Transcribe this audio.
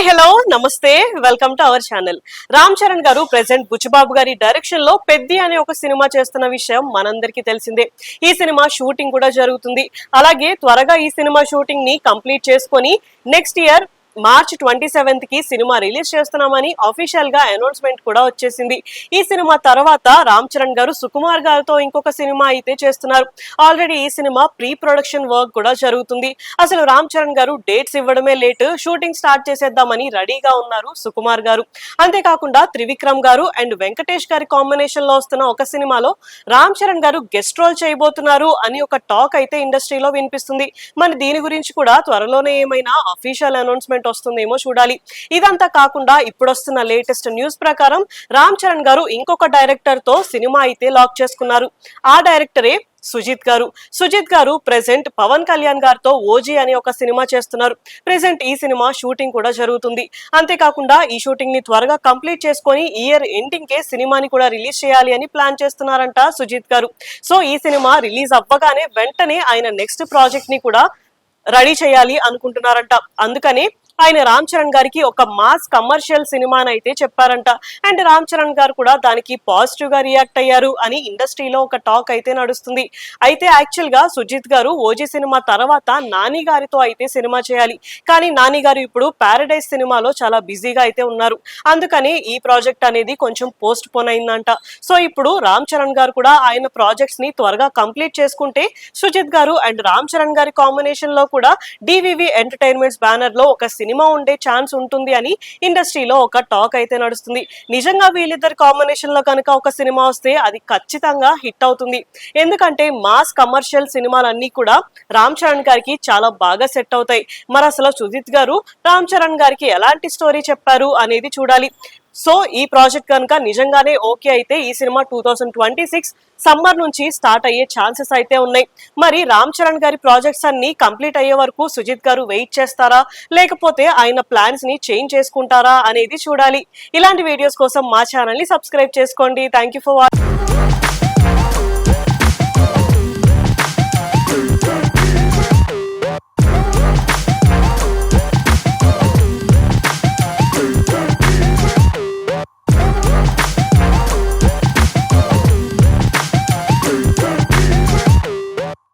Hello నమస్తే welcome to our channel. Ram Charan గారు present Buchibabu గారి డైరెక్షన్ లో పెద్ది అనే ఒక సినిమా చేస్తున్న విషయం మనందరికీ తెలిసిందే. ఈ సినిమా షూటింగ్ కూడా జరుగుతుంది. అలాగే త్వరగా ఈ సినిమా షూటింగ్ ని కంప్లీట్ చేసుకొని నెక్స్ట్ ఇయర్ మార్చ్ 27th కి సినిమా రిలీజ్ చేస్తున్నామని అఫీషియల్ గా అనౌన్స్మెంట్ కూడా వచ్చేసింది. ఈ సినిమా తర్వాత రామ్ చరణ్ గారు సుకుమార్ గారితో ఇంకొక సినిమా అయితే చేస్తున్నారు. ఆల్రెడీ ఈ సినిమా ప్రీ ప్రొడక్షన్ వర్క్ కూడా జరుగుతుంది. అసలు రామ్ చరణ్ గారు డేట్స్ ఇవ్వడమే లేట్, షూటింగ్ స్టార్ట్ చేసేద్దామని రెడీగా ఉన్నారు సుకుమార్ గారు. అంతేకాకుండా త్రివిక్రమ్ గారు అండ్ వెంకటేష్ గారి కాంబినేషన్ లో వస్తున్న ఒక సినిమాలో రామ్ చరణ్ గారు గెస్ట్ రోల్ చేయబోతున్నారు అని ఒక టాక్ అయితే ఇండస్ట్రీలో వినిపిస్తుంది. మరి దీని గురించి కూడా త్వరలోనే ఏమైనా అఫీషియల్ అనౌన్స్మెంట్ వస్తుందేమో చూడాలి. ఇదంతా కాకుండా ఇప్పుడు వస్తున్న లేటెస్ట్ న్యూస్ ప్రకారం రామ్ చరణ్ గారు ఇంకొక డైరెక్టర్ తో సినిమా అయితే లాక్ చేసుకున్నారు. ఆ డైరెక్టరే సుజిత్ గారు ప్రెసెంట్ పవన్ కళ్యాణ్ గారితో ఓజీ అనే ఒక సినిమా చేస్తున్నారు. ప్రెసెంట్ ఈ సినిమా షూటింగ్ కూడా జరుగుతుంది. అంతేకాకుండా ఈ షూటింగ్ ని త్వరగా కంప్లీట్ చేసుకొని ఇయర్ ఎండింగ్ కే సినిమాని కూడా రిలీజ్ చేయాలి అని ప్లాన్ చేస్తున్నారంట సుజిత్ గారు. సో ఈ సినిమా రిలీజ్ అవ్వగానే వెంటనే ఆయన నెక్స్ట్ ప్రాజెక్ట్ ని కూడా రెడీ చేయాలి అనుకుంటున్నారంట. అందుకని ఆయన రామ్ చరణ్ గారికి ఒక మాస్ కమర్షియల్ సినిమాని అయితే చెప్పారంట. అండ్ రామ్ చరణ్ గారు కూడా దానికి పాజిటివ్ గా రియాక్ట్ అయ్యారు అని ఇండస్ట్రీలో ఒక టాక్ అయితే నడుస్తుంది. అయితే యాక్చువల్ గా సుజిత్ గారు ఓజీ సినిమా తర్వాత నాని గారితో అయితే సినిమా చేయాలి. కానీ నాని గారు ఇప్పుడు పారడైజ్ సినిమాలో చాలా బిజీగా అయితే ఉన్నారు. అందుకని ఈ ప్రాజెక్ట్ అనేది కొంచెం పోస్ట్ పోన్ అయిందంట. సో ఇప్పుడు రామ్ చరణ్ గారు కూడా ఆయన ప్రాజెక్ట్స్ ని త్వరగా కంప్లీట్ చేసుకుంటే సుజిత్ గారు అండ్ రామ్ చరణ్ గారి కాంబినేషన్ లో కూడా డివివి ఎంటర్టైన్మెంట్స్ బ్యానర్ లో ఒక సినిమా ఉండే ఛాన్స్ ఉంటుంది అని ఇండస్ట్రీలో ఒక టాక్ అయితే నడుస్తుంది. నిజంగా వీళ్ళిద్దరి కాంబినేషన్ లో కనుక ఒక సినిమా వస్తే అది ఖచ్చితంగా హిట్ అవుతుంది. ఎందుకంటే మాస్ కమర్షియల్ సినిమాలన్నీ కూడా రామ్ చరణ్ గారికి చాలా బాగా సెట్ అవుతాయి. మరి అసలు సుజిత్ గారు రామ్ చరణ్ గారికి ఎలాంటి స్టోరీ చెప్పారు అనేది చూడాలి. సో ఈ ప్రాజెక్ట్ కనుక నిజంగానే ఓకే అయితే ఈ సినిమా 2026 సమ్మర్ నుంచి స్టార్ట్ అయ్యే ఛాన్సెస్ అయితే ఉన్నాయి. మరి రామ్ చరణ్ గారి ప్రాజెక్ట్స్ అన్ని కంప్లీట్ అయ్యే వరకు సుజిత్ గారు వెయిట్ చేస్తారా, లేకపోతే ఆయన ప్లాన్స్ ని చేంజ్ చేసుకుంటారా అనేది చూడాలి. ఇలాంటి వీడియోస్ కోసం మా ఛానల్ ని సబ్స్క్రైబ్ చేసుకోండి. Thank you for watching.